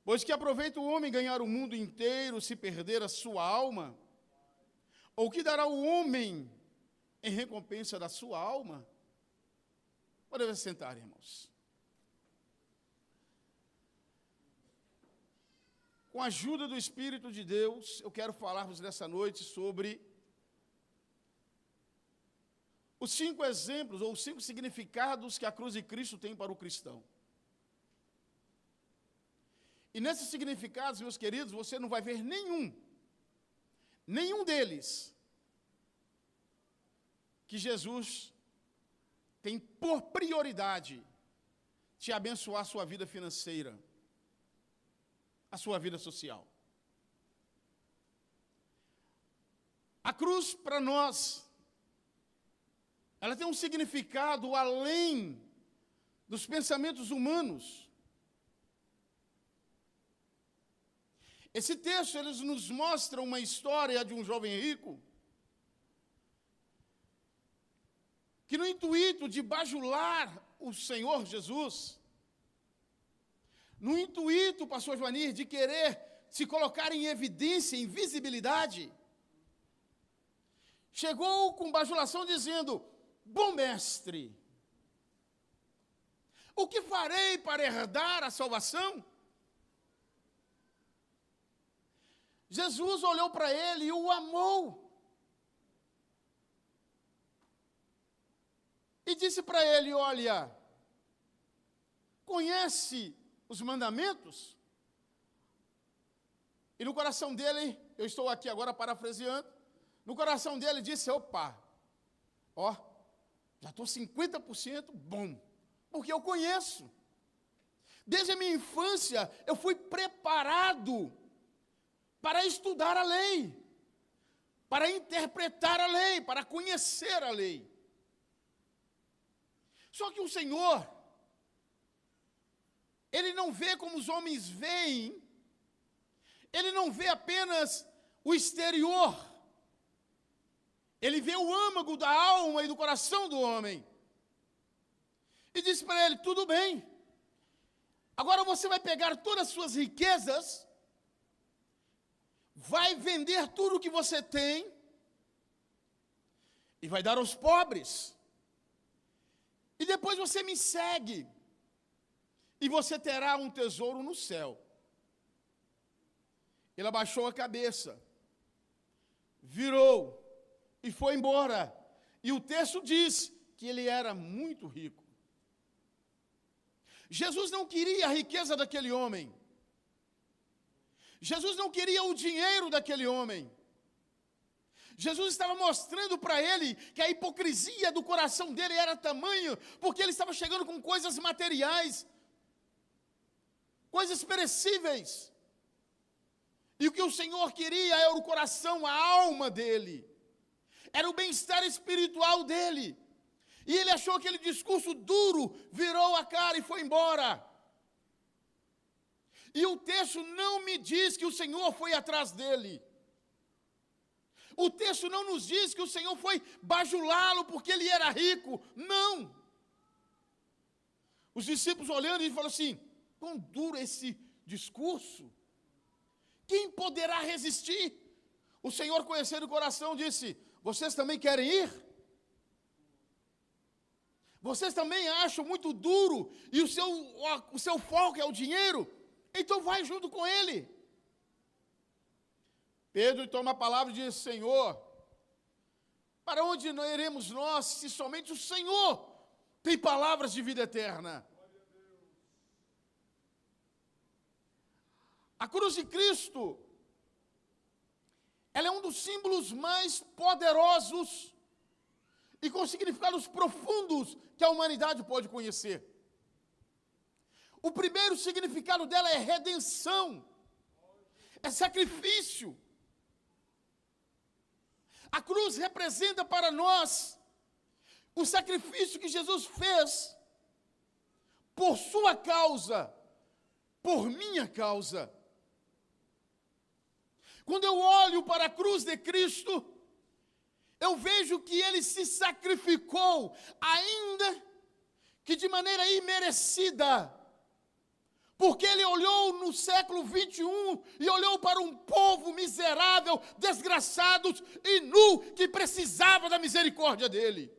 Pois que aproveita o homem ganhar o mundo inteiro se perder a sua alma? Ou que dará o homem em recompensa da sua alma? Podemos sentar, irmãos. Com a ajuda do Espírito de Deus, eu quero falar-vos nessa noite sobre os 5 exemplos ou os 5 significados que a cruz de Cristo tem para o cristão. E nesses significados, meus queridos, você não vai ver nenhum deles que Jesus tem por prioridade te abençoar a sua vida financeira, a sua vida social. A cruz, para nós, ela tem um significado além dos pensamentos humanos. Esse texto, ele nos mostra uma história de um jovem rico que, no intuito de bajular o Senhor Jesus, no intuito, pastor Joanir, de querer se colocar em evidência, em visibilidade, chegou com bajulação dizendo: bom mestre, o que farei para herdar a salvação? Jesus olhou para ele e o amou. E disse para ele: olha, conhece os mandamentos? E no coração dele, eu estou aqui agora parafraseando, no coração dele disse: opa, já estou 50% bom, porque eu conheço. Desde a minha infância, eu fui preparado para estudar a lei, para interpretar a lei, para conhecer a lei. Só que o Senhor, Ele não vê como os homens veem, Ele não vê apenas o exterior, Ele vê o âmago da alma e do coração do homem. E disse para ele: tudo bem, agora você vai pegar todas as suas riquezas, vai vender tudo o que você tem e vai dar aos pobres. E depois você me segue e você terá um tesouro no céu. Ele abaixou a cabeça, virou e foi embora. E o texto diz que ele era muito rico. Jesus não queria a riqueza daquele homem. Jesus não queria o dinheiro daquele homem. Jesus estava mostrando para ele que a hipocrisia do coração dele era tamanho, porque ele estava chegando com coisas materiais, coisas perecíveis. E o que o Senhor queria era o coração, a alma dele. Era o bem-estar espiritual dele. E ele achou aquele discurso duro, virou a cara e foi embora. E o texto não me diz que o Senhor foi atrás dele. O texto não nos diz que o Senhor foi bajulá-lo porque ele era rico. Não. Os discípulos olhando e falaram assim: quão duro esse discurso. Quem poderá resistir? O Senhor, conhecendo o coração, disse: vocês também querem ir? Vocês também acham muito duro e o seu foco é o dinheiro? Então vai junto com ele. Pedro toma a palavra e diz: Senhor, para onde iremos nós, se somente o Senhor tem palavras de vida eterna? A cruz de Cristo, ela é um dos símbolos mais poderosos e com significados profundos que a humanidade pode conhecer. O primeiro significado dela é redenção, é sacrifício. A cruz representa para nós o sacrifício que Jesus fez por sua causa, por minha causa. Quando eu olho para a cruz de Cristo, eu vejo que ele se sacrificou, ainda que de maneira imerecida, porque ele olhou século 21 e olhou para um povo miserável, desgraçado e nu, que precisava da misericórdia dele.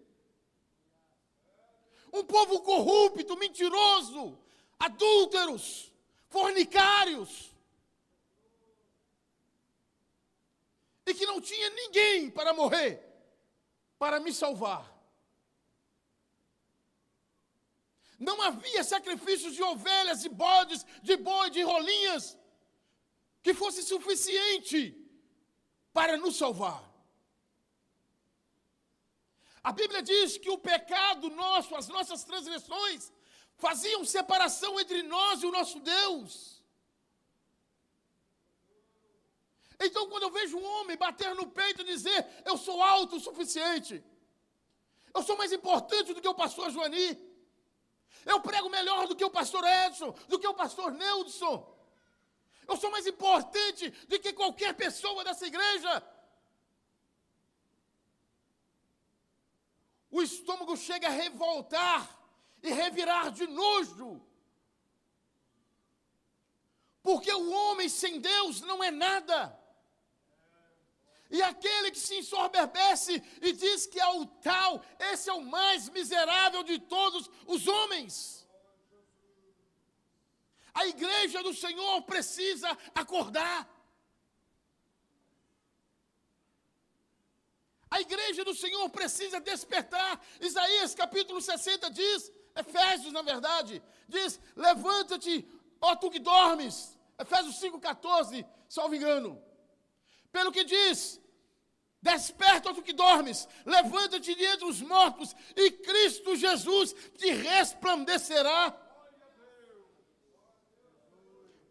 Um povo corrupto, mentiroso, adúlteros, fornicários, e que não tinha ninguém para morrer, para me salvar. Não havia sacrifícios de ovelhas, de bodes, de boi, de rolinhas, que fosse suficiente para nos salvar. A Bíblia diz que o pecado nosso, as nossas transgressões, faziam separação entre nós e o nosso Deus. Então, quando eu vejo um homem bater no peito e dizer, eu sou autossuficiente, eu sou mais importante do que o pastor Joani, eu prego melhor do que o pastor Edson, do que o pastor Neudson, eu sou mais importante do que qualquer pessoa dessa igreja, o estômago chega a revoltar e revirar de nojo, porque o homem sem Deus não é nada. E aquele que se ensoberbece e diz que é o tal, esse é o mais miserável de todos os homens. A igreja do Senhor precisa acordar. A igreja do Senhor precisa despertar. Isaías capítulo 60 diz, Efésios na verdade, diz, levanta-te, ó tu que dormes. Efésios 5,14, salvo engano. Pelo que diz, desperta, ó tu que dormes, levanta-te de entre os mortos, e Cristo Jesus te resplandecerá.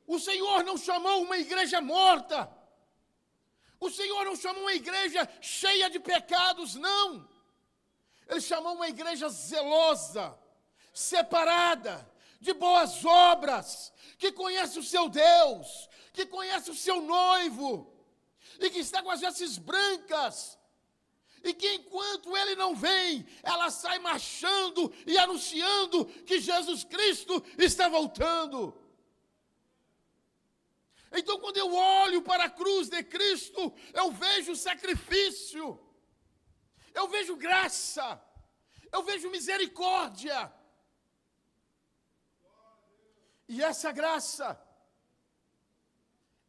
O Senhor não chamou uma igreja morta. O Senhor não chamou uma igreja cheia de pecados, não. Ele chamou uma igreja zelosa, separada, de boas obras, que conhece o seu Deus, que conhece o seu noivo, e que está com as vestes brancas, e que enquanto ele não vem, ela sai marchando e anunciando que Jesus Cristo está voltando. Então, quando eu olho para a cruz de Cristo, eu vejo sacrifício, eu vejo graça, eu vejo misericórdia. E essa graça,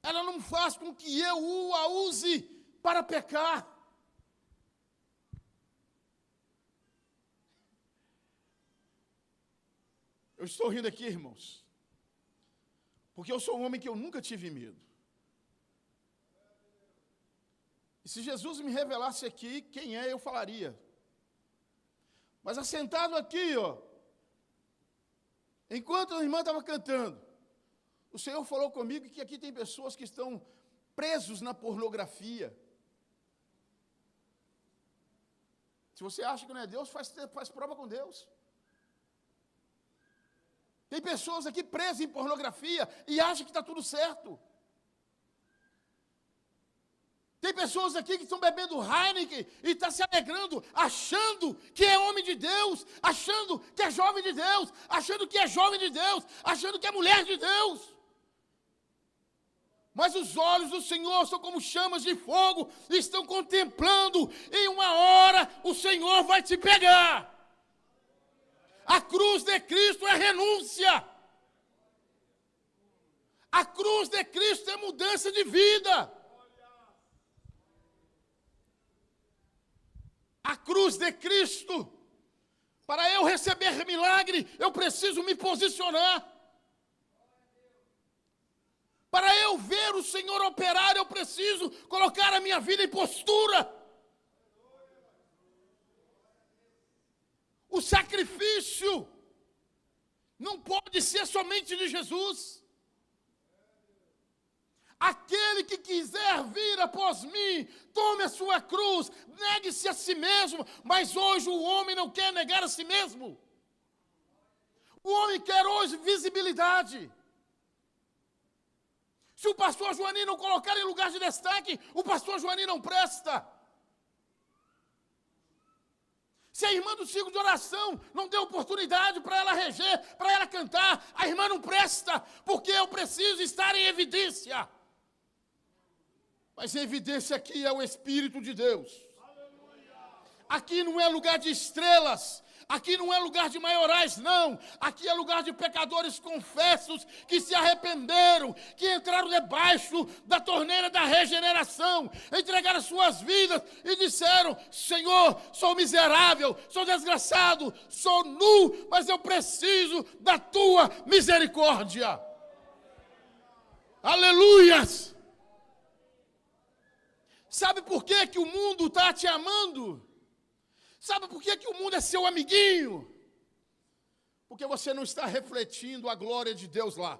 ela não faz com que eu a use para pecar. Eu estou rindo aqui, irmãos, porque eu sou um homem que eu nunca tive medo. E se Jesus me revelasse aqui quem é, eu falaria. Mas assentado aqui, ó, enquanto a irmã estava cantando, o Senhor falou comigo que aqui tem pessoas que estão presos na pornografia. Se você acha que não é Deus, faz prova com Deus. Tem pessoas aqui presas em pornografia e acham que está tudo certo. Tem pessoas aqui que estão bebendo Heineken e estão se alegrando, achando que é homem de Deus, achando que é jovem de Deus, achando que é jovem de Deus, achando que é mulher de Deus. Mas os olhos do Senhor são como chamas de fogo, estão contemplando, e uma hora o Senhor vai te pegar. A cruz de Cristo é renúncia. A cruz de Cristo é mudança de vida. A cruz de Cristo, para eu receber milagre, eu preciso me posicionar. Para eu ver o Senhor operar, eu preciso colocar a minha vida em postura. O sacrifício não pode ser somente de Jesus. Aquele que quiser vir após mim, tome a sua cruz, negue-se a si mesmo, mas hoje o homem não quer negar a si mesmo. O homem quer hoje visibilidade. Se o pastor Joani não colocar em lugar de destaque, o pastor Joani não presta. Se a irmã do ciclo de oração não deu oportunidade para ela reger, para ela cantar, a irmã não presta, porque eu preciso estar em evidência. Mas a evidência aqui é o Espírito de Deus. Aqui não é lugar de estrelas, aqui não é lugar de maiorais, não. Aqui é lugar de pecadores confessos que se arrependeram, que entraram debaixo da torneira da regeneração, entregaram suas vidas e disseram: Senhor, sou miserável, sou desgraçado, sou nu, mas eu preciso da tua misericórdia. Aleluias! Sabe por que o mundo está te amando? Sabe por que o mundo é seu amiguinho? Porque você não está refletindo a glória de Deus lá.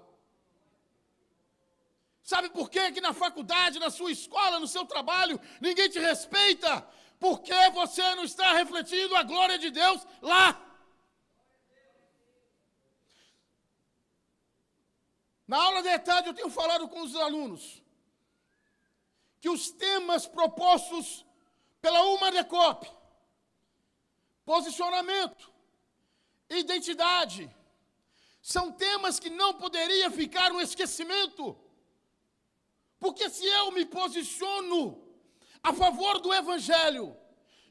Sabe por que na faculdade, na sua escola, no seu trabalho, ninguém te respeita? Porque você não está refletindo a glória de Deus lá. Na aula de tarde eu tenho falado com os alunos que os temas propostos pela Umadecop, posicionamento, identidade, são temas que não poderiam ficar no esquecimento. Porque se eu me posiciono a favor do Evangelho,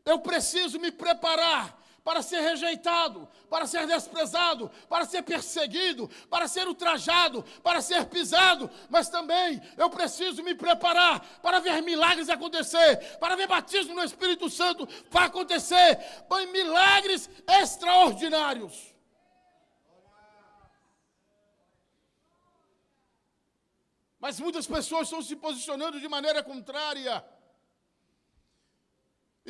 eu preciso me preparar para ser rejeitado, para ser desprezado, para ser perseguido, para ser ultrajado, para ser pisado, mas também eu preciso me preparar para ver milagres acontecer, para ver batismo no Espírito Santo vai acontecer, milagres extraordinários. Mas muitas pessoas estão se posicionando de maneira contrária.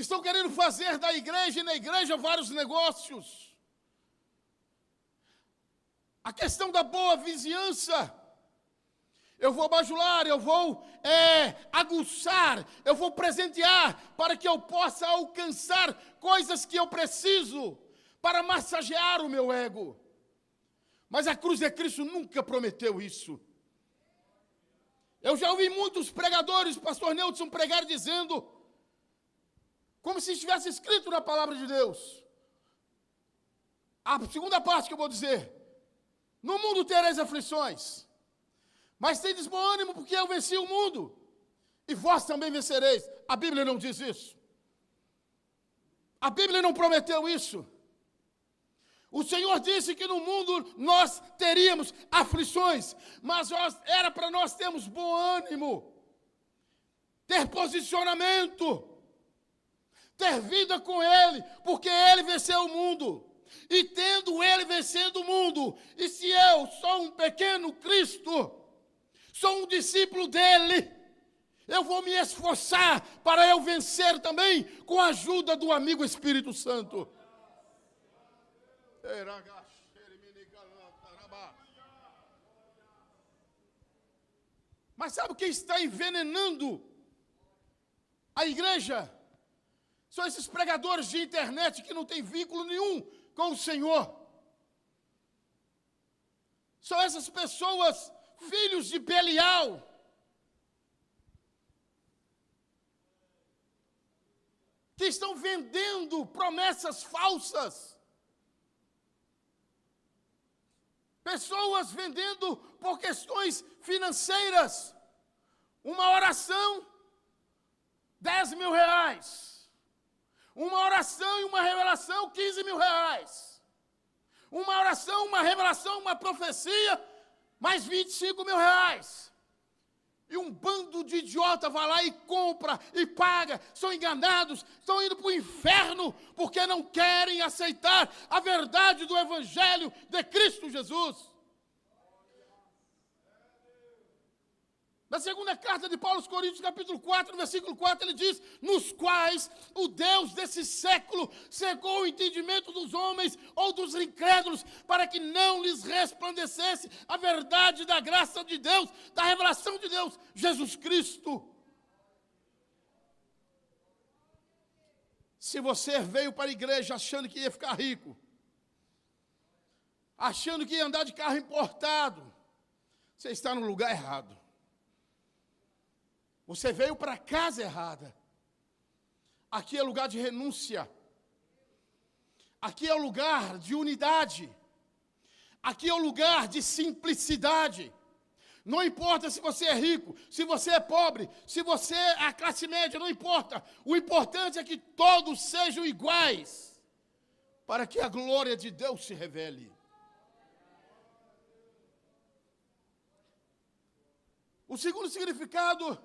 Estão querendo fazer da igreja e na igreja vários negócios. A questão da boa vizinhança. Eu vou bajular, eu vou aguçar, eu vou presentear para que eu possa alcançar coisas que eu preciso para massagear o meu ego. Mas a cruz de Cristo nunca prometeu isso. Eu já ouvi muitos pregadores, pastor Neudson, pregar dizendo, como se estivesse escrito na palavra de Deus. A segunda parte que eu vou dizer: no mundo tereis aflições, mas tendes bom ânimo, porque eu venci o mundo, e vós também vencereis. A Bíblia não diz isso. A Bíblia não prometeu isso. O Senhor disse que no mundo nós teríamos aflições, mas era para nós termos bom ânimo, ter posicionamento, ter vida com Ele, porque Ele venceu o mundo. E tendo Ele vencendo o mundo, e se eu sou um pequeno Cristo, sou um discípulo dEle, eu vou me esforçar para eu vencer também com a ajuda do amigo Espírito Santo. Mas sabe o que está envenenando a igreja? São esses pregadores de internet que não têm vínculo nenhum com o Senhor. São essas pessoas, filhos de Belial, que estão vendendo promessas falsas. Pessoas vendendo por questões financeiras. Uma oração, 10 mil reais. Uma oração e uma revelação, 15 mil reais. Uma oração, uma revelação, uma profecia, mais 25 mil reais. E um bando de idiota vai lá e compra e paga, são enganados, estão indo para o inferno, porque não querem aceitar a verdade do Evangelho de Cristo Jesus. Na segunda carta de Paulo aos Coríntios, capítulo 4, no versículo 4, ele diz: nos quais o Deus desse século cegou o entendimento dos homens ou dos incrédulos, para que não lhes resplandecesse a verdade da graça de Deus, da revelação de Deus, Jesus Cristo. Se você veio para a igreja achando que ia ficar rico, achando que ia andar de carro importado, você está no lugar errado. Você veio para a casa errada. Aqui é lugar de renúncia. Aqui é o lugar de unidade. Aqui é o lugar de simplicidade. Não importa se você é rico, se você é pobre, se você é a classe média, não importa. O importante é que todos sejam iguais, para que a glória de Deus se revele. O segundo significado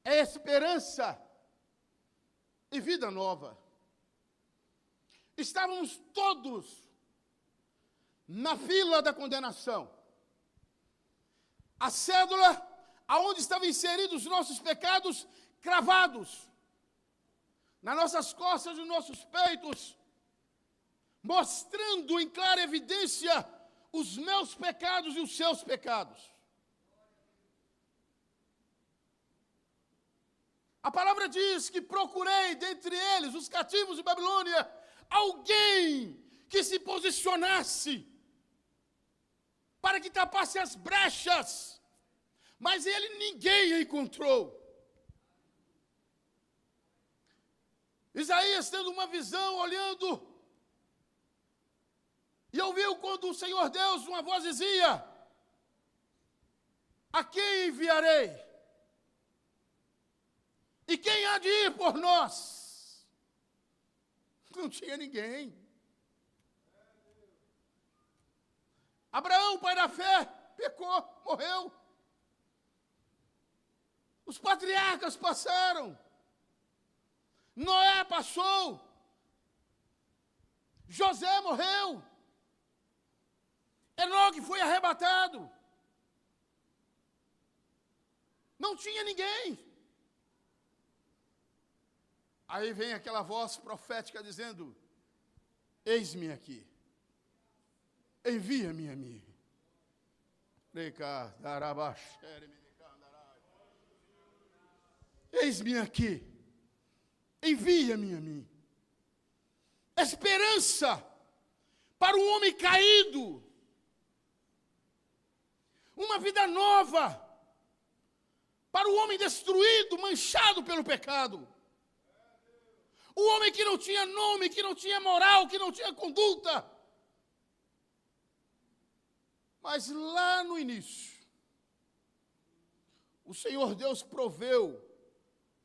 é esperança e vida nova. Estávamos todos na fila da condenação. A cédula, aonde estavam inseridos os nossos pecados, cravados nas nossas costas e nos nossos peitos, mostrando em clara evidência os meus pecados e os seus pecados. A palavra diz que procurei dentre eles, os cativos de Babilônia, alguém que se posicionasse para que tapasse as brechas, mas ninguém encontrou. Isaías, tendo uma visão, olhando, e ouviu quando o Senhor Deus, uma voz dizia: a quem enviarei? E quem há de ir por nós? Não tinha ninguém. Abraão, pai da fé, pecou, morreu. Os patriarcas passaram. Noé passou. José morreu. Enoque foi arrebatado. Não tinha ninguém. Aí vem aquela voz profética dizendo: eis-me aqui. Envia-me a mim. Eis-me aqui. Envia-me a mim. Esperança para um homem caído. Uma vida nova para o homem destruído, manchado pelo pecado. O homem que não tinha nome, que não tinha moral, que não tinha conduta. Mas lá no início, o Senhor Deus proveu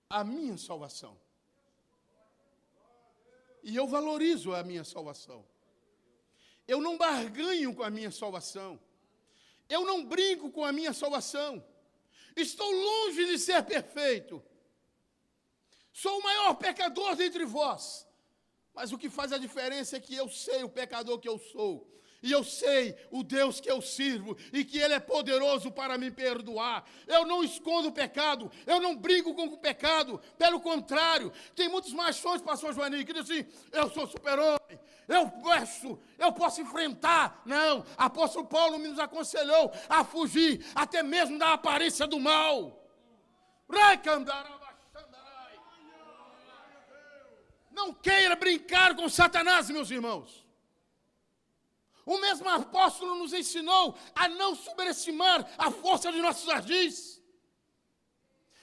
a minha salvação. E eu valorizo a minha salvação. Eu não barganho com a minha salvação. Eu não brinco com a minha salvação. Estou longe de ser perfeito. Sou o maior pecador dentre vós. Mas o que faz a diferença é que eu sei o pecador que eu sou. E eu sei o Deus que eu sirvo e que Ele é poderoso para me perdoar. Eu não escondo o pecado, eu não brinco com o pecado. Pelo contrário, tem muitos machões, pastor Joaninho, que dizem assim: eu sou super-homem, eu posso enfrentar. Não, apóstolo Paulo nos aconselhou a fugir até mesmo da aparência do mal. Não queira brincar com Satanás, meus irmãos. O mesmo apóstolo nos ensinou a não subestimar a força de nossos ardis.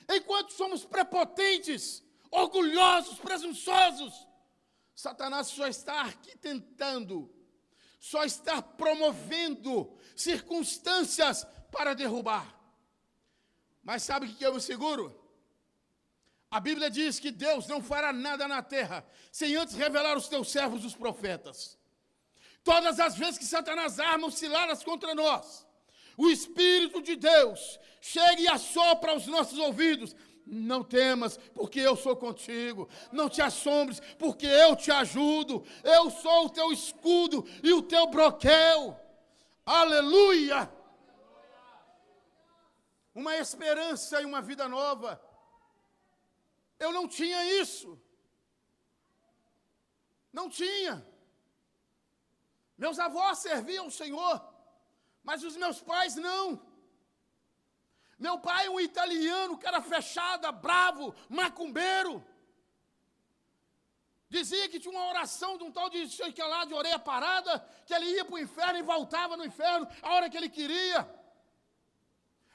Enquanto somos prepotentes, orgulhosos, presunçosos, Satanás só está arquitetando, só está promovendo circunstâncias para derrubar. Mas sabe o que eu me seguro? A Bíblia diz que Deus não fará nada na terra sem antes revelar os teus servos, os profetas. Todas as vezes que Satanás arma ciladas contra nós, o Espírito de Deus chega e assopra aos nossos ouvidos: não temas, porque eu sou contigo. Não te assombres, porque eu te ajudo. Eu sou o teu escudo e o teu broquel. Aleluia! Uma esperança e uma vida nova. Eu não tinha isso. Não tinha. Meus avós serviam o Senhor, mas os meus pais não. Meu pai, um italiano, cara fechada, bravo, macumbeiro. Dizia que tinha uma oração de um tal de sei lá, de orelha parada, que ele ia para o inferno e voltava no inferno a hora que ele queria.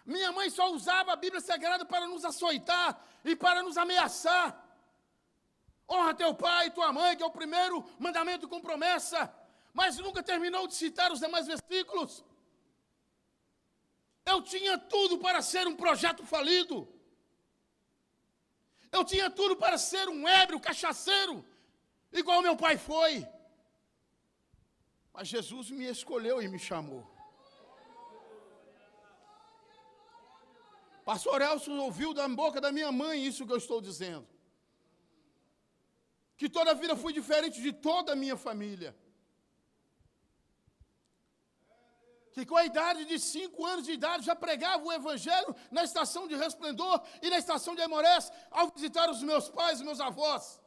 Minha mãe só usava a Bíblia Sagrada para nos açoitar e para nos ameaçar. Honra teu pai e tua mãe, que é o primeiro mandamento com promessa. Mas nunca terminou de citar os demais versículos. Eu tinha tudo para ser um projeto falido. Eu tinha tudo para ser um ébrio, cachaceiro, igual meu pai foi. Mas Jesus me escolheu e me chamou. Pastor Elcio ouviu da boca da minha mãe isso que eu estou dizendo. Que toda a vida fui diferente de toda a minha família. Que com a idade de 5 anos de idade já pregava o evangelho na estação de Resplendor e na estação de Aimorés, ao visitar os meus pais e meus avós.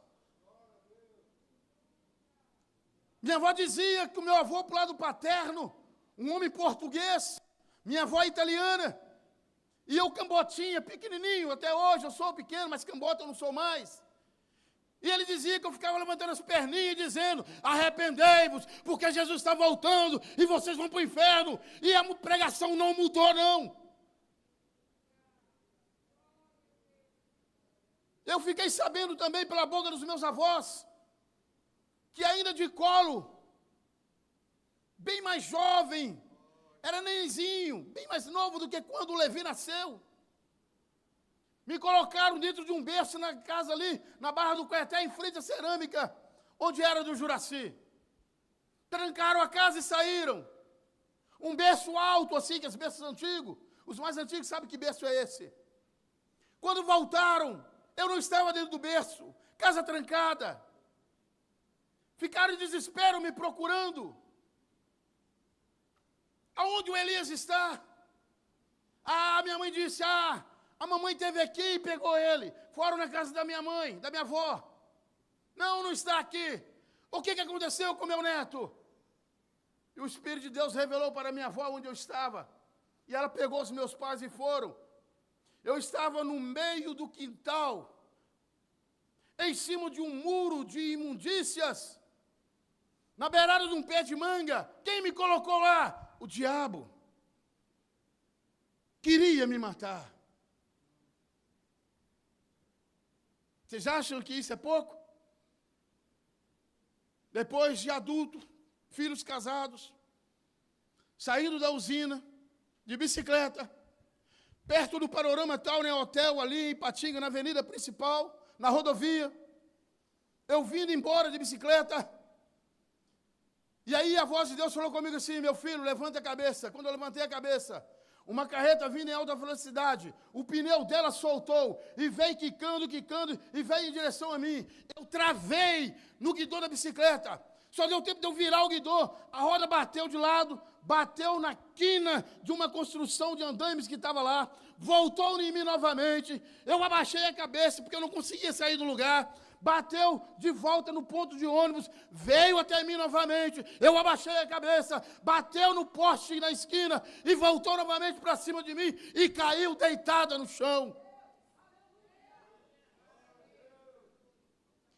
Minha avó dizia que o meu avô, para o lado paterno, um homem português, minha avó italiana, e eu cambotinha, pequenininho, até hoje eu sou pequeno, mas cambota eu não sou mais. E ele dizia que eu ficava levantando as perninhas e dizendo, arrependei-vos, porque Jesus está voltando e vocês vão para o inferno. E a pregação não mudou, não. Eu fiquei sabendo também pela boca dos meus avós, que ainda de colo, bem mais jovem, era nenenzinho, bem mais novo do que quando o Levi nasceu. Me colocaram dentro de um berço na casa ali, na Barra do Coeté, em frente à cerâmica, onde era do Juraci. Trancaram a casa e saíram. Um berço alto, assim, que os berços antigos, os mais antigos sabem que berço é esse. Quando voltaram, eu não estava dentro do berço, casa trancada. Ficaram em desespero me procurando. Aonde o Elias está? Minha mãe disse, a mamãe esteve aqui e pegou ele. Foram na casa da minha mãe, da minha avó. Não está aqui. O que aconteceu com meu neto? E o Espírito de Deus revelou para minha avó onde eu estava. E ela pegou os meus pais e foram. Eu estava no meio do quintal, em cima de um muro de imundícias, na beirada de um pé de manga. Quem me colocou lá? O diabo. Queria me matar. Vocês acham que isso é pouco? Depois de adulto, filhos casados, saindo da usina, de bicicleta, perto do Panorama Town Hotel, ali em Patinga, na avenida principal, na rodovia, eu vindo embora de bicicleta, e aí a voz de Deus falou comigo assim, meu filho, levanta a cabeça. Quando eu levantei a cabeça, uma carreta vindo em alta velocidade, o pneu dela soltou, e veio quicando, e veio em direção a mim. Eu travei no guidão da bicicleta, só deu tempo de eu virar o guidão, a roda bateu de lado, bateu na quina de uma construção de andaimes que estava lá, voltou em mim novamente, eu abaixei a cabeça, porque eu não conseguia sair do lugar, bateu de volta no ponto de ônibus, veio até mim novamente, eu abaixei a cabeça, bateu no poste na esquina e voltou novamente para cima de mim e caiu deitada no chão.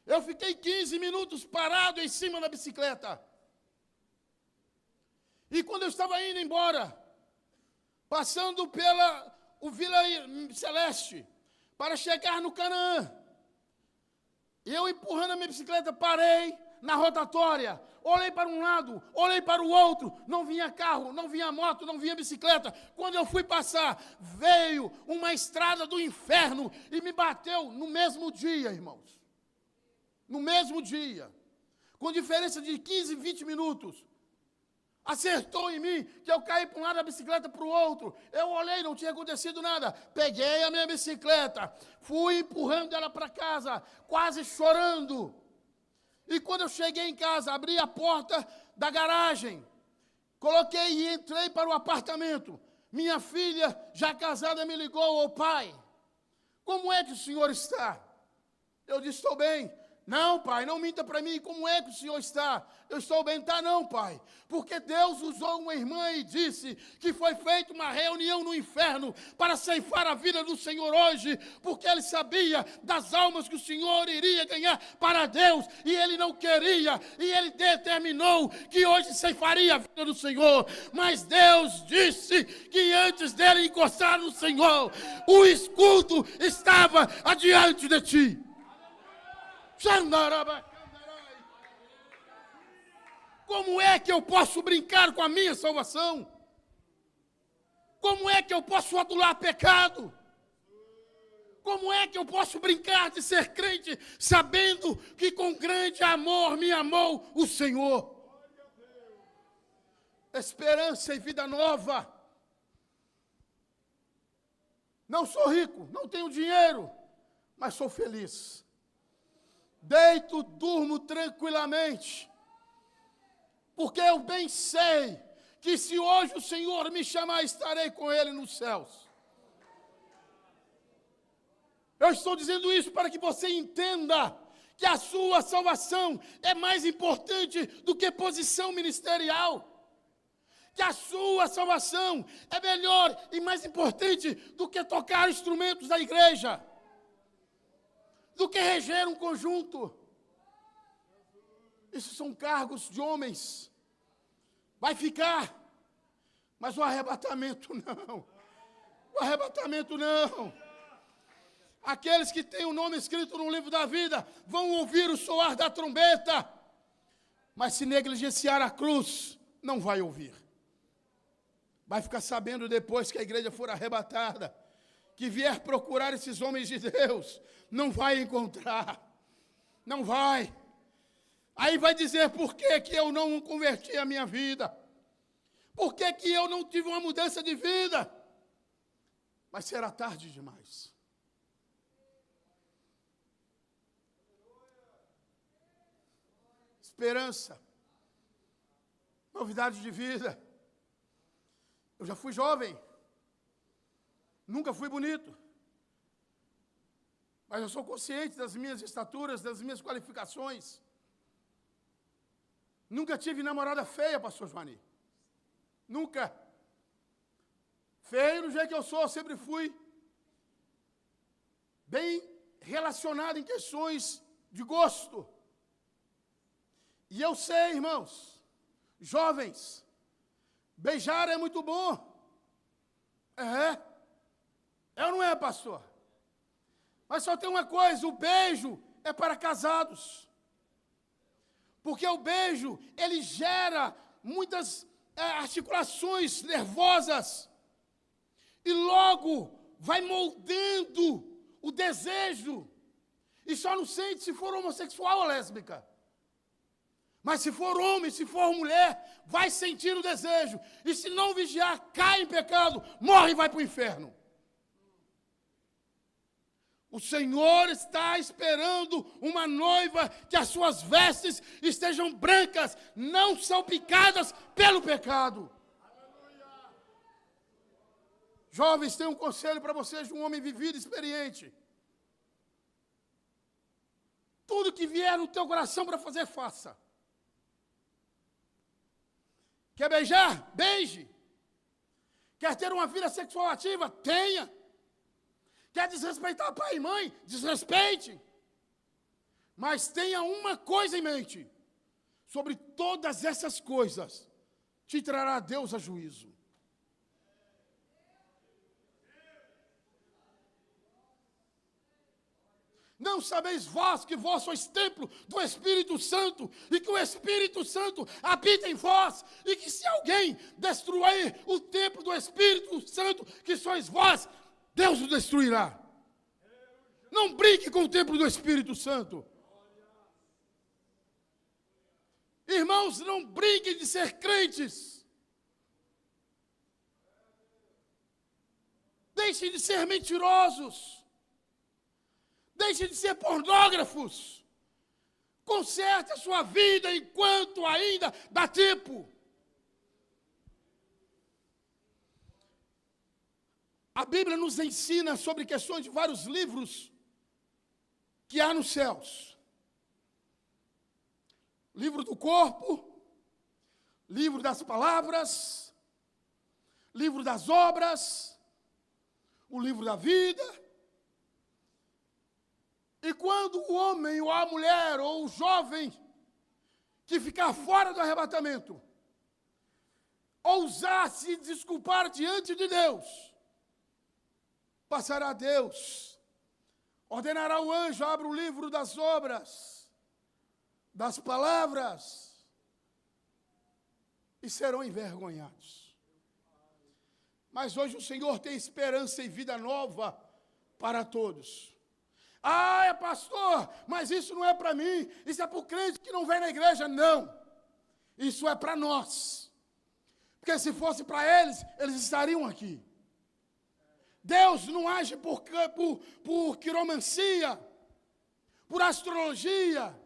Eu fiquei 15 minutos parado em cima da bicicleta. E quando eu estava indo embora, passando pela o Vila Celeste, para chegar no Canaã, eu empurrando a minha bicicleta, parei na rotatória, olhei para um lado, olhei para o outro, não vinha carro, não vinha moto, não vinha bicicleta. Quando eu fui passar, veio uma estrada do inferno e me bateu no mesmo dia, irmãos. No mesmo dia, com diferença de 15, 20 minutos. Acertou em mim, que eu caí para um lado da bicicleta para o outro. Eu olhei, não tinha acontecido nada. Peguei a minha bicicleta, fui empurrando ela para casa, quase chorando. E quando eu cheguei em casa, abri a porta da garagem, coloquei e entrei para o apartamento. Minha filha, já casada, me ligou, ô pai, como é que o senhor está? Eu disse, estou bem. Não, pai, não minta para mim, como é que o senhor está? Eu estou bem, tá não, pai. Porque Deus usou uma irmã e disse que foi feita uma reunião no inferno para ceifar a vida do Senhor hoje, porque ele sabia das almas que o Senhor iria ganhar para Deus, e ele não queria, e ele determinou que hoje ceifaria a vida do Senhor. Mas Deus disse que antes dele encostar no Senhor, o escudo estava adiante de ti. Como é que eu posso brincar com a minha salvação? Como é que eu posso adular pecado? Como é que eu posso brincar de ser crente, sabendo que com grande amor me amou o Senhor? Esperança e vida nova. Não sou rico, não tenho dinheiro, mas sou feliz. Deito, durmo tranquilamente, porque eu bem sei que se hoje o Senhor me chamar, estarei com Ele nos céus. Eu estou dizendo isso para que você entenda que a sua salvação é mais importante do que posição ministerial. Que a sua salvação é melhor e mais importante do que tocar instrumentos da igreja, do que reger um conjunto. Isso são cargos de homens. Vai ficar, mas o arrebatamento não. O arrebatamento não. Aqueles que têm o nome escrito no livro da vida vão ouvir o soar da trombeta, mas se negligenciar a cruz, não vai ouvir. Vai ficar sabendo depois que a igreja for arrebatada, que vier procurar esses homens de Deus, não vai encontrar, não vai. Aí vai dizer, por que que eu não converti a minha vida? Por que que eu não tive uma mudança de vida? Mas será tarde demais. Esperança, novidade de vida. Eu já fui jovem, nunca fui bonito, mas eu sou consciente das minhas estaturas, das minhas qualificações. Nunca tive namorada feia, pastor Joani. Nunca. Feio do jeito que eu sou, eu sempre fui bem relacionado em questões de gosto. E eu sei, irmãos, jovens, beijar é muito bom. É ou não é, pastor? Mas só tem uma coisa, o beijo é para casados. Porque o beijo, ele gera muitas articulações nervosas. E logo vai moldando o desejo. E só não sente se for homossexual ou lésbica. Mas se for homem, se for mulher, vai sentir o desejo. E se não vigiar, cai em pecado, morre e vai para o inferno. O Senhor está esperando uma noiva que as suas vestes estejam brancas, não salpicadas pelo pecado. Jovens, tenho um conselho para vocês de um homem vivido e experiente. Tudo que vier no teu coração para fazer, faça. Quer beijar? Beije. Quer ter uma vida sexual ativa? Tenha. Quer desrespeitar pai e mãe? Desrespeite. Mas tenha uma coisa em mente. Sobre todas essas coisas, te trará Deus a juízo. Não sabeis vós que vós sois templo do Espírito Santo, e que o Espírito Santo habita em vós, e que se alguém destruir o templo do Espírito Santo, que sois vós, Deus o destruirá. Não brinque com o templo do Espírito Santo. Irmãos, não brinquem de ser crentes. Deixem de ser mentirosos. Deixem de ser pornógrafos. Conserte a sua vida enquanto ainda dá tempo. A Bíblia nos ensina sobre questões de vários livros que há nos céus. Livro do corpo, livro das palavras, livro das obras, o livro da vida. E quando o homem, ou a mulher, ou o jovem que ficar fora do arrebatamento, ousar se desculpar diante de Deus, passará Deus Ordenará o anjo, abra o livro das obras, das palavras, e serão envergonhados. Mas hoje o Senhor tem esperança e vida nova para todos. Ah, pastor, mas isso não é para mim, isso é para o crente que não vem na igreja. Não, isso é para nós. Porque se fosse para eles, eles estariam aqui. Deus não age por quiromancia, por astrologia.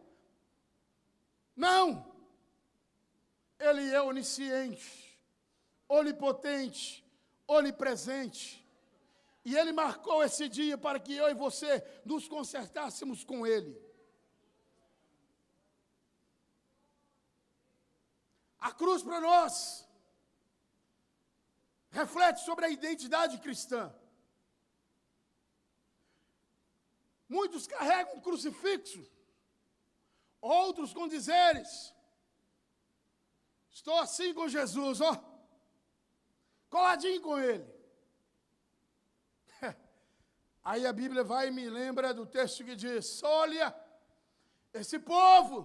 Não. Ele é onisciente, onipotente, onipresente. E Ele marcou esse dia para que eu e você nos consertássemos com Ele. A cruz para nós reflete sobre a identidade cristã. Muitos carregam um crucifixo, outros com dizeres: estou assim com Jesus, ó, coladinho com Ele. Aí a Bíblia vai e me lembra do texto que diz: olha, esse povo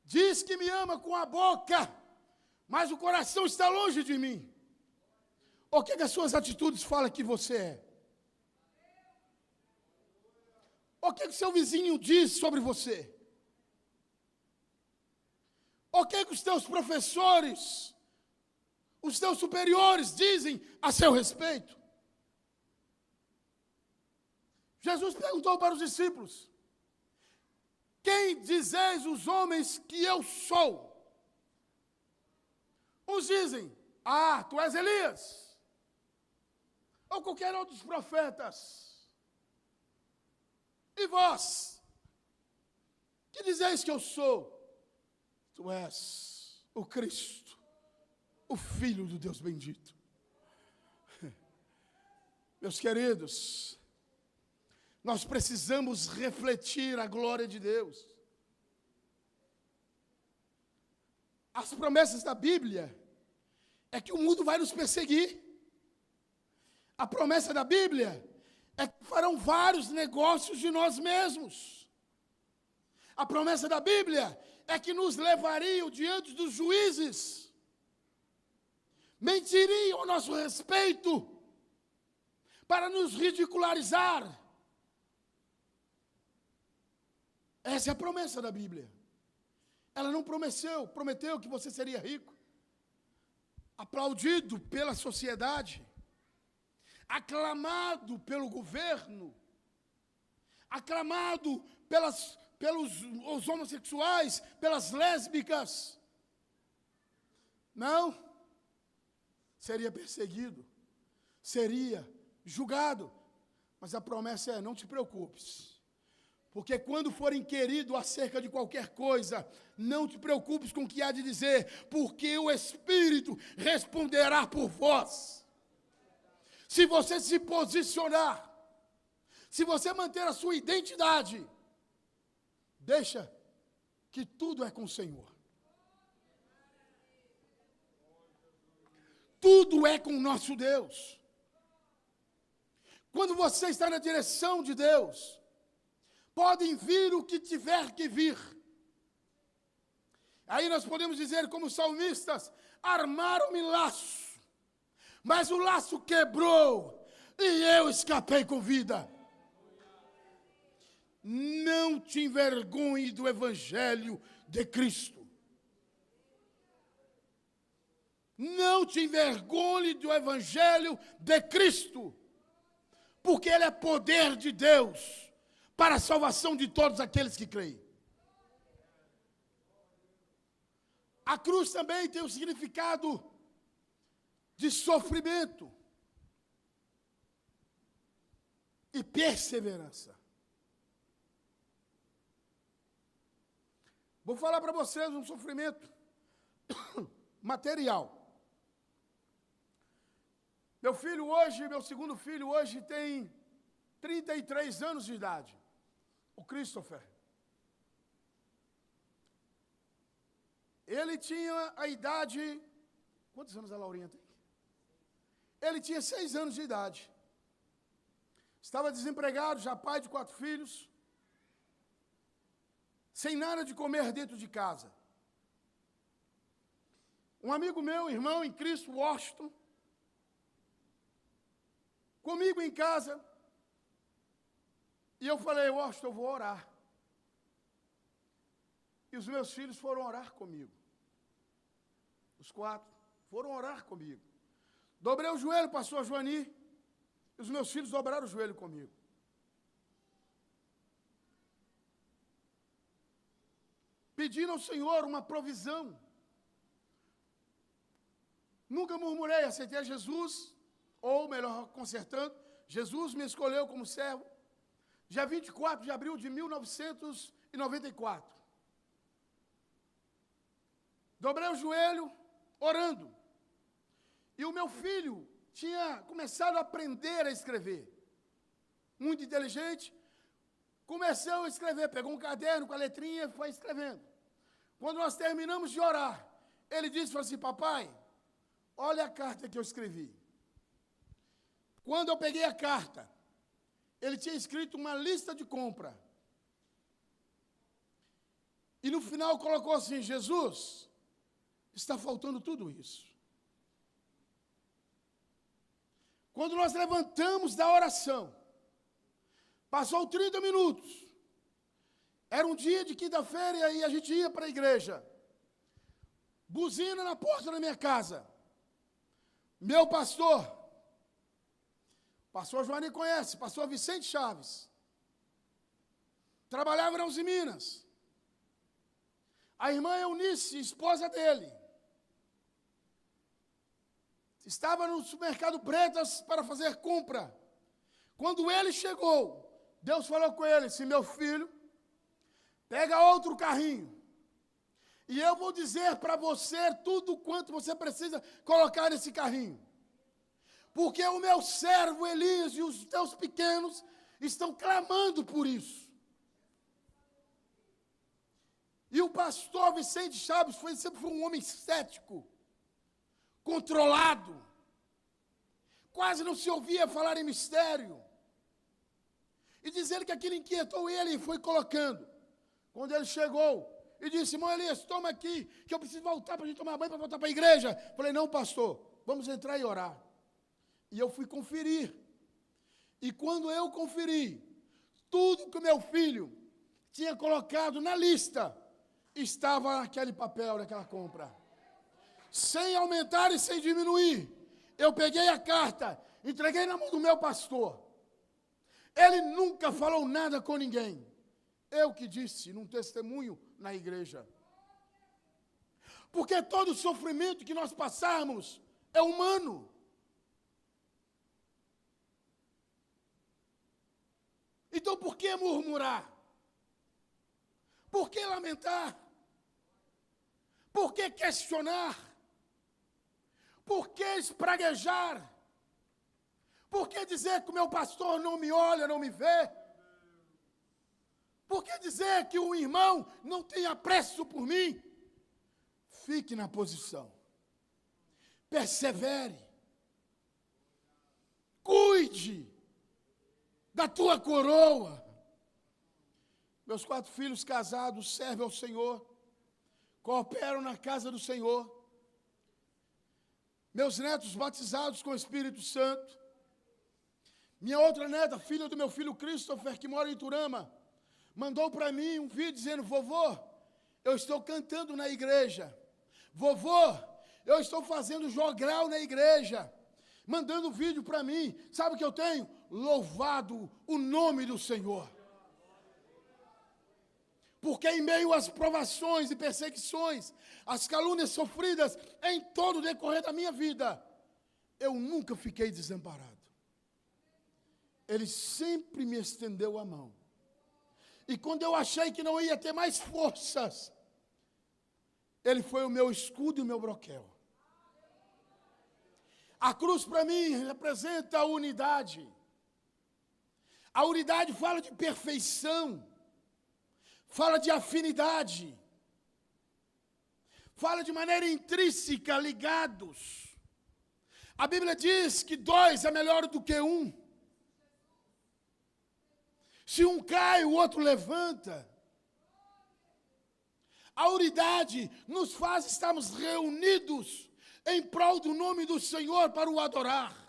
diz que me ama com a boca, mas o coração está longe de mim. O que as suas atitudes falam que você é? O que o seu vizinho diz sobre você? O que os teus professores, os teus superiores dizem a seu respeito? Jesus perguntou para os discípulos: quem dizeis os homens que eu sou? Uns dizem: ah, tu és Elias, ou qualquer outro dos profetas. E vós, que dizeis que eu sou? Tu és o Cristo, o Filho do Deus bendito. Meus queridos, nós precisamos refletir a glória de Deus. As promessas da Bíblia é que o mundo vai nos perseguir. A promessa da Bíblia é que farão vários negócios de nós mesmos. A promessa da Bíblia é que nos levariam diante dos juízes, mentiriam a nosso respeito, para nos ridicularizar. Essa é a promessa da Bíblia. Ela não prometeu que você seria rico, aplaudido pela sociedade, aclamado pelo governo, aclamado pelos os homossexuais, pelas lésbicas. Não. Seria perseguido, seria julgado. Mas a promessa é: não te preocupes, porque quando for inquirido acerca de qualquer coisa, não te preocupes com o que há de dizer, porque o Espírito responderá por vós. Se você se posicionar, se você manter a sua identidade, deixa que tudo é com o Senhor. Tudo é com o nosso Deus. Quando você está na direção de Deus, podem vir o que tiver que vir. Aí nós podemos dizer, como salmistas: armaram-me laço, mas o laço quebrou e eu escapei com vida. Não te envergonhe do Evangelho de Cristo. Não te envergonhe do Evangelho de Cristo, porque ele é poder de Deus para a salvação de todos aqueles que creem. A cruz também tem um significado de sofrimento e perseverança. Vou falar para vocês um sofrimento material. Meu segundo filho hoje tem 33 anos de idade, o Christopher. Ele tinha a idade... Quantos anos a Laurinha tem? Ele tinha 6 anos de idade. Estava desempregado, já pai de 4 filhos, sem nada de comer dentro de casa. Um amigo meu, irmão em Cristo, Washington, comigo em casa, e eu falei, Washington, eu vou orar. E os meus filhos foram orar comigo. Os 4 foram orar comigo. Dobrei o joelho, pastor Joani, e os meus filhos dobraram o joelho comigo. Pedindo ao Senhor uma provisão. Nunca murmurei, aceitei a Jesus, ou melhor, consertando, Jesus me escolheu como servo, dia 24 de abril de 1994. Dobrei o joelho, orando. E o meu filho tinha começado a aprender a escrever. Muito inteligente. Começou a escrever, pegou um caderno com a letrinha e foi escrevendo. Quando nós terminamos de orar, ele disse assim, papai, olha a carta que eu escrevi. Quando eu peguei a carta, ele tinha escrito uma lista de compra. E no final colocou assim, Jesus, está faltando tudo isso. Quando nós levantamos da oração, passou 30 minutos, era um dia de quinta-feira e aí a gente ia para a igreja. Buzina na porta da minha casa. Meu pastor Joani conhece, pastor Vicente Chaves. Trabalhava na Uzi Minas. A irmã Eunice, esposa dele, estava no supermercado Bretas para fazer compra. Quando ele chegou, Deus falou com ele, assim, meu filho, pega outro carrinho, e eu vou dizer para você tudo quanto você precisa colocar nesse carrinho. Porque o meu servo Elias e os teus pequenos estão clamando por isso. E o pastor Vicente Chaves sempre foi um homem cético, controlado, quase não se ouvia falar em mistério. E dizendo que aquilo inquietou ele e foi colocando. Quando ele chegou e disse, irmão Elias, toma aqui, que eu preciso voltar para a gente tomar banho, para voltar para a igreja. Falei, não pastor, vamos entrar e orar. E eu fui conferir. E quando eu conferi, tudo que o meu filho tinha colocado na lista, estava naquele papel, naquela compra. Sem aumentar e sem diminuir. Eu peguei a carta, entreguei na mão do meu pastor. Ele nunca falou nada com ninguém. Eu que disse num testemunho na igreja. Porque todo sofrimento que nós passarmos é humano. Então por que murmurar? Por que lamentar? Por que questionar? Por que espraguejar? Por que dizer que o meu pastor não me olha, não me vê? Por que dizer que o irmão não tem apreço por mim? Fique na posição. Persevere. Cuide da tua coroa. Meus 4 filhos casados servem ao Senhor. Cooperam na casa do Senhor. Meus netos batizados com o Espírito Santo. Minha outra neta, filha do meu filho Christopher, que mora em Iturama, mandou para mim um vídeo dizendo, vovô, eu estou cantando na igreja. Vovô, eu estou fazendo jogral na igreja. Mandando vídeo para mim. Sabe o que eu tenho? Louvado o nome do Senhor. Porque em meio às provações e perseguições, as calúnias sofridas em todo o decorrer da minha vida, eu nunca fiquei desamparado. Ele sempre me estendeu a mão. E quando eu achei que não ia ter mais forças, Ele foi o meu escudo e o meu broquel. A cruz para mim representa a unidade. A unidade fala de perfeição, fala de afinidade, fala de maneira intrínseca, ligados. A Bíblia diz que 2 é melhor do que 1. Se um cai, o outro levanta. A unidade nos faz estarmos reunidos em prol do nome do Senhor para o adorar.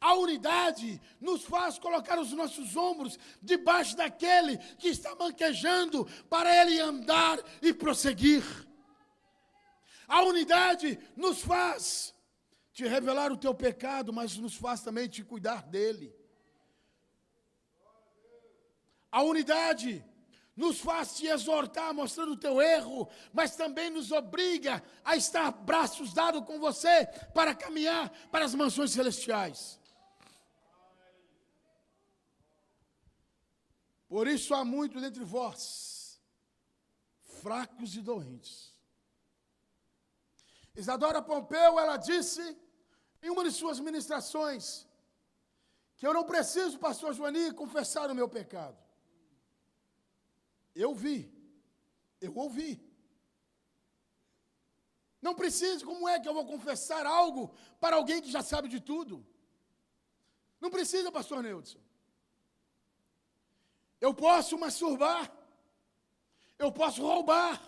A unidade nos faz colocar os nossos ombros debaixo daquele que está manquejando para ele andar e prosseguir. A unidade nos faz te revelar o teu pecado, mas nos faz também te cuidar dele. A unidade nos faz te exortar, mostrando o teu erro, mas também nos obriga a estar braços dados com você para caminhar para as mansões celestiais. Por isso há muitos entre vós, fracos e doentes. Isadora Pompeu, ela disse em uma de suas ministrações, que eu não preciso, pastor Joani, confessar o meu pecado. Eu ouvi. Não preciso, como é que eu vou confessar algo para alguém que já sabe de tudo? Não precisa, pastor Neudson. Eu posso masturbar, eu posso roubar,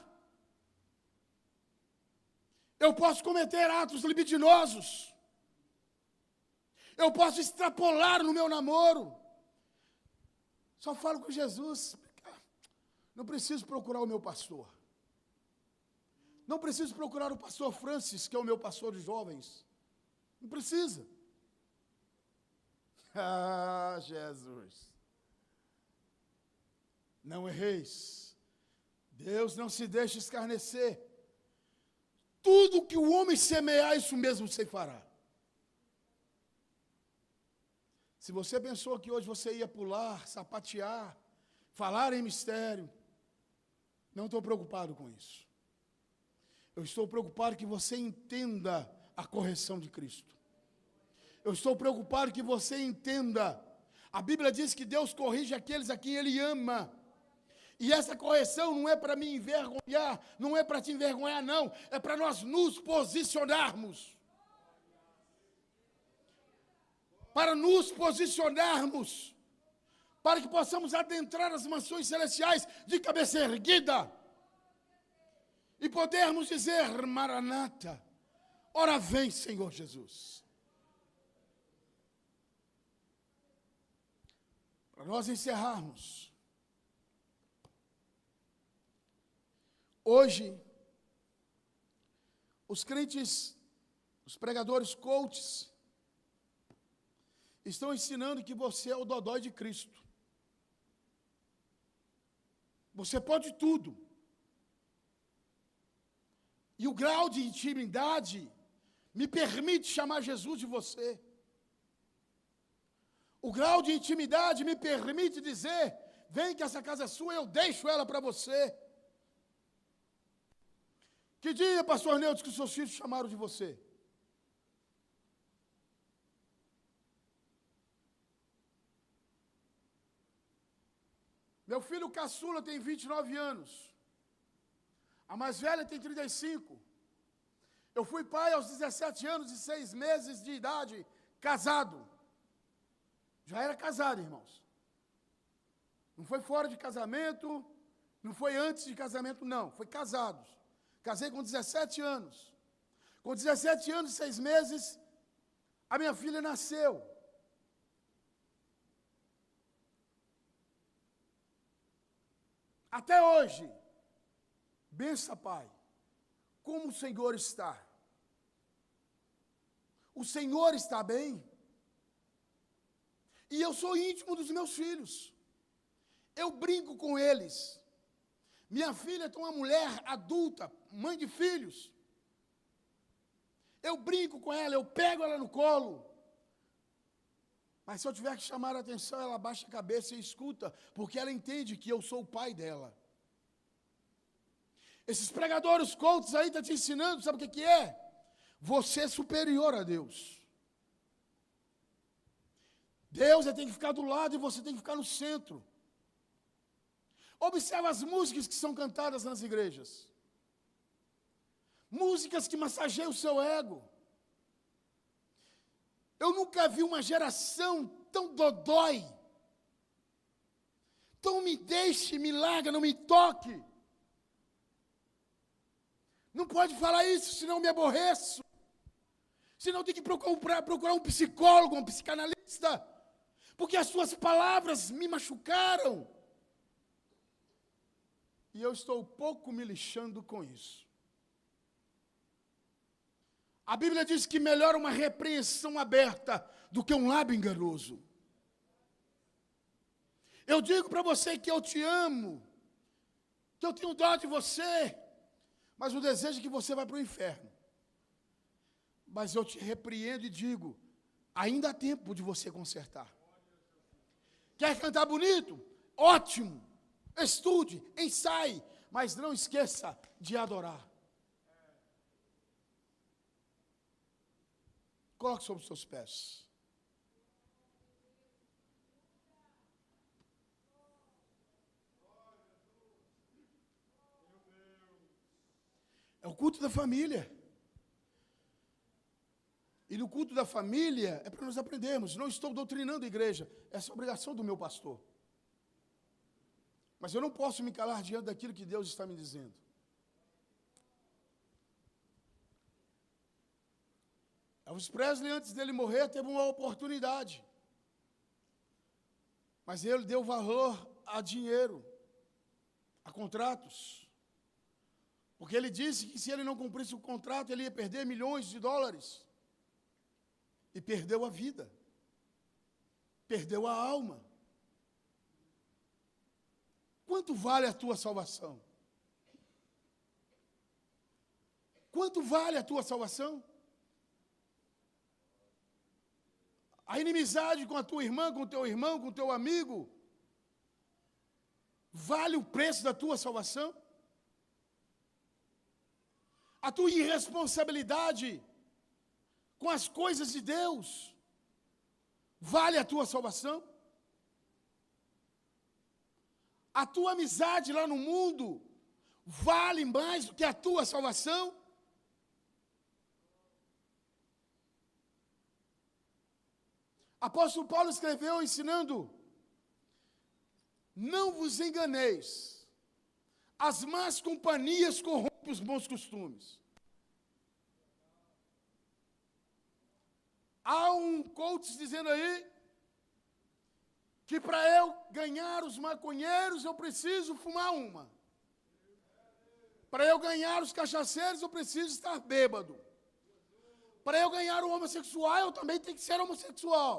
eu posso cometer atos libidinosos, eu posso extrapolar no meu namoro. Só falo com Jesus. Não preciso procurar o meu pastor. Não preciso procurar o pastor Francis, que é o meu pastor de jovens. Não precisa. Ah, Jesus. Não erreis. Deus não se deixa escarnecer. Tudo que o homem semear, isso mesmo você fará. Se você pensou que hoje você ia pular, sapatear, falar em mistério, não estou preocupado com isso. Eu estou preocupado que você entenda a correção de Cristo. Eu estou preocupado que você entenda. A Bíblia diz que Deus corrige aqueles a quem Ele ama. E essa correção não é para me envergonhar, não é para te envergonhar, não. É para nós nos posicionarmos. Para nos posicionarmos. Para que possamos adentrar as mansões celestiais de cabeça erguida. E podermos dizer, Maranata, ora vem, Senhor Jesus. Para nós encerrarmos, hoje, os crentes, os pregadores coaches, estão ensinando que você é o dodói de Cristo. Você pode tudo. E o grau de intimidade me permite chamar Jesus de você. O grau de intimidade me permite dizer, vem que essa casa é sua, eu deixo ela para você. Que dia, pastor Neudes, que os seus filhos chamaram de você? Meu filho caçula tem 29 anos. A mais velha tem 35. Eu fui pai aos 17 anos e 6 meses de idade, casado. Já era casado, irmãos. Não foi fora de casamento, não foi antes de casamento, não. Foi casados. Casei com 17 anos. Com 17 anos e 6 meses, a minha filha nasceu. Até hoje, bença, Pai, como o Senhor está? O Senhor está bem? E eu sou íntimo dos meus filhos. Eu brinco com eles. Minha filha é uma mulher adulta, mãe de filhos. Eu brinco com ela, eu pego ela no colo. Mas se eu tiver que chamar a atenção, ela baixa a cabeça e escuta, porque ela entende que eu sou o pai dela. Esses pregadores coaches aí estão te ensinando, sabe o que é? Você é superior a Deus. Deus tem que ficar do lado e você tem que ficar no centro. Observa as músicas que são cantadas nas igrejas. Músicas que massageiam o seu ego. Eu nunca vi uma geração tão dodói. Então me deixe, me larga, não me toque. Não pode falar isso, senão eu me aborreço. Senão eu tenho que procurar um psicólogo, um psicanalista. Porque as suas palavras me machucaram. E eu estou pouco me lixando com isso. A Bíblia diz que melhor uma repreensão aberta do que um lábio enganoso. Eu digo para você que eu te amo, que eu tenho dó de você, mas o desejo é que você vá para o inferno. Mas eu te repreendo e digo, ainda há tempo de você consertar. Quer cantar bonito? Ótimo! Estude, ensaie, mas não esqueça de adorar. Coloque sobre os seus pés. É o culto da família. E no culto da família é para nós aprendermos. Não estou doutrinando a igreja. Essa é a obrigação do meu pastor. Mas eu não posso me calar diante daquilo que Deus está me dizendo. Elvis Presley, antes dele morrer, teve uma oportunidade. Mas ele deu valor a dinheiro, a contratos. Porque ele disse que se ele não cumprisse o contrato, ele ia perder milhões de dólares. E perdeu a vida. Perdeu a alma. Quanto vale a tua salvação? Quanto vale a tua salvação? A inimizade com a tua irmã, com o teu irmão, com o teu amigo, vale o preço da tua salvação? A tua irresponsabilidade com as coisas de Deus, vale a tua salvação? A tua amizade lá no mundo, vale mais do que a tua salvação? Apóstolo Paulo escreveu ensinando, não vos enganeis, as más companhias corrompem os bons costumes. Há um coach dizendo aí, que para eu ganhar os maconheiros, eu preciso fumar uma. Para eu ganhar os cachaceiros, eu preciso estar bêbado. Para eu ganhar o homossexual, eu também tenho que ser homossexual.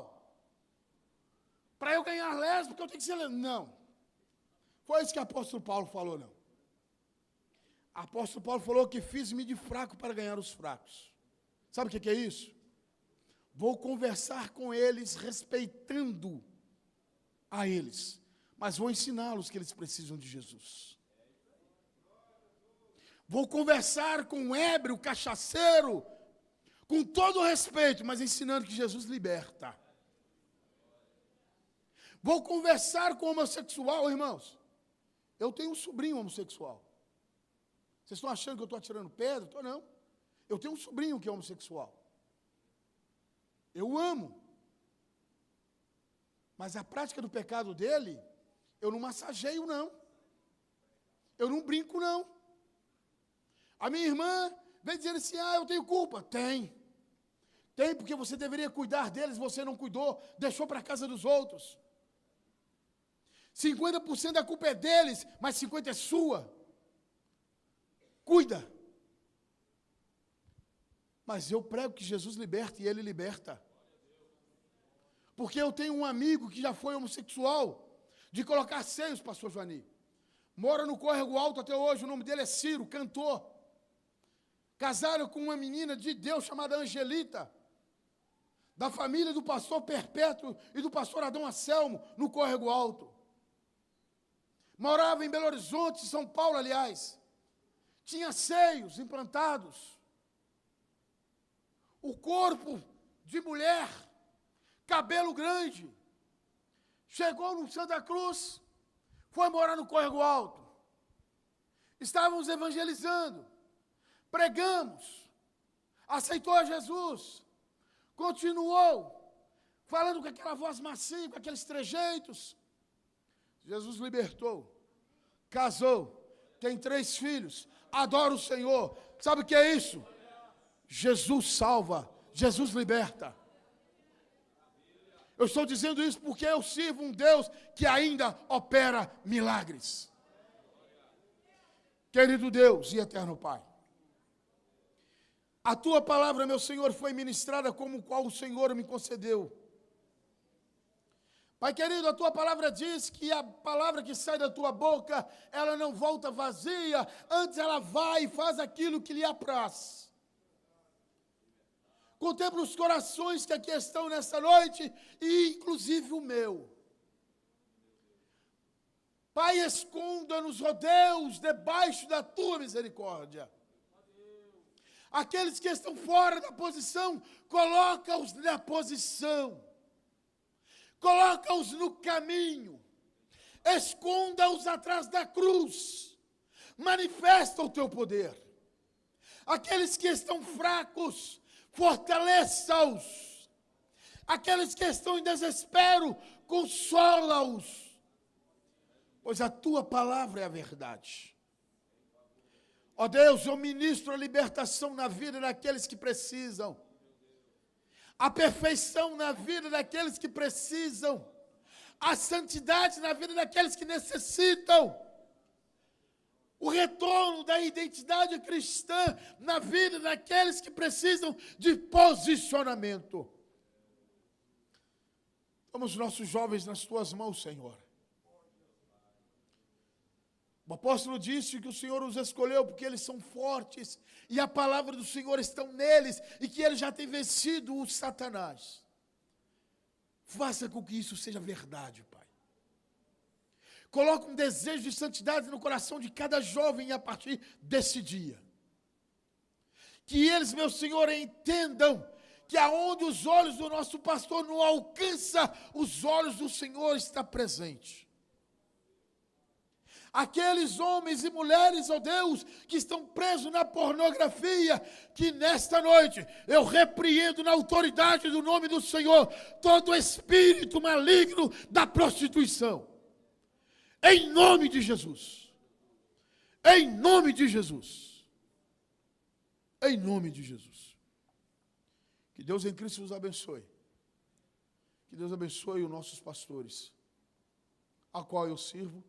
Para eu ganhar lésbica, eu tenho que ser lésbica. Não. Foi isso que o apóstolo Paulo falou, não. O apóstolo Paulo falou que fiz-me de fraco para ganhar os fracos. Sabe o que é isso? Vou conversar com eles respeitando a eles, mas vou ensiná-los que eles precisam de Jesus. Vou conversar com o ébrio, o cachaceiro, com todo o respeito, mas ensinando que Jesus liberta. Vou conversar com o homossexual, irmãos. Eu tenho um sobrinho homossexual. Vocês estão achando que eu estou atirando pedra? Estou não. Eu tenho um sobrinho que é homossexual. Eu amo. Mas a prática do pecado dele, eu não massageio, não. Eu não brinco, não. A minha irmã vem dizendo assim, eu tenho culpa. Tem. Tem, porque você deveria cuidar deles, você não cuidou, deixou para a casa dos outros. 50% da culpa é deles, mas 50% é sua. Cuida. Mas eu prego que Jesus liberta e Ele liberta. Porque eu tenho um amigo que já foi homossexual, de colocar seios, pastor Joani. Mora no Córrego Alto até hoje, o nome dele é Ciro, cantor. Casaram com uma menina de Deus chamada Angelita, da família do pastor Perpétuo e do pastor Adão Anselmo, no Córrego Alto. Morava em Belo Horizonte, São Paulo, aliás. Tinha seios implantados. O corpo de mulher, cabelo grande. Chegou no Santa Cruz, foi morar no Córrego Alto. Estávamos evangelizando, pregamos, aceitou a Jesus, continuou falando com aquela voz macia, com aqueles trejeitos. Jesus libertou, casou, tem 3 filhos, adora o Senhor. Sabe o que é isso? Jesus salva, Jesus liberta. Eu estou dizendo isso porque eu sirvo um Deus que ainda opera milagres. Querido Deus e eterno Pai, a tua palavra, meu Senhor, foi ministrada como qual o Senhor me concedeu. Pai querido, a tua palavra diz que a palavra que sai da tua boca, ela não volta vazia, antes ela vai e faz aquilo que lhe apraz. Contempla os corações que aqui estão nessa noite, e inclusive o meu. Pai, esconda-nos, ó Deus, debaixo da tua misericórdia. Aqueles que estão fora da posição, coloca-os na posição. Coloca-os no caminho. Esconda-os atrás da cruz. Manifesta o teu poder. Aqueles que estão fracos, fortaleça-os. Aqueles que estão em desespero, consola-os. Pois a tua palavra é a verdade. Ó Deus, eu ministro a libertação na vida daqueles que precisam. A perfeição na vida daqueles que precisam. A santidade na vida daqueles que necessitam. O retorno da identidade cristã na vida daqueles que precisam de posicionamento. Toma os nossos jovens nas tuas mãos, Senhor. O apóstolo disse que o Senhor os escolheu porque eles são fortes e a palavra do Senhor está neles e que ele já tem vencido o Satanás. Faça com que isso seja verdade, Pai. Coloque um desejo de santidade no coração de cada jovem a partir desse dia. Que eles, meu Senhor, entendam que aonde os olhos do nosso pastor não alcançam, os olhos do Senhor estão presentes. Aqueles homens e mulheres, ó Deus, que estão presos na pornografia, que nesta noite eu repreendo na autoridade do nome do Senhor todo espírito maligno da prostituição. Em nome de Jesus. Em nome de Jesus. Em nome de Jesus. Que Deus em Cristo nos abençoe. Que Deus abençoe os nossos pastores, a qual eu sirvo,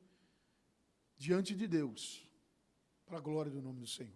diante de Deus, para a glória do nome do Senhor.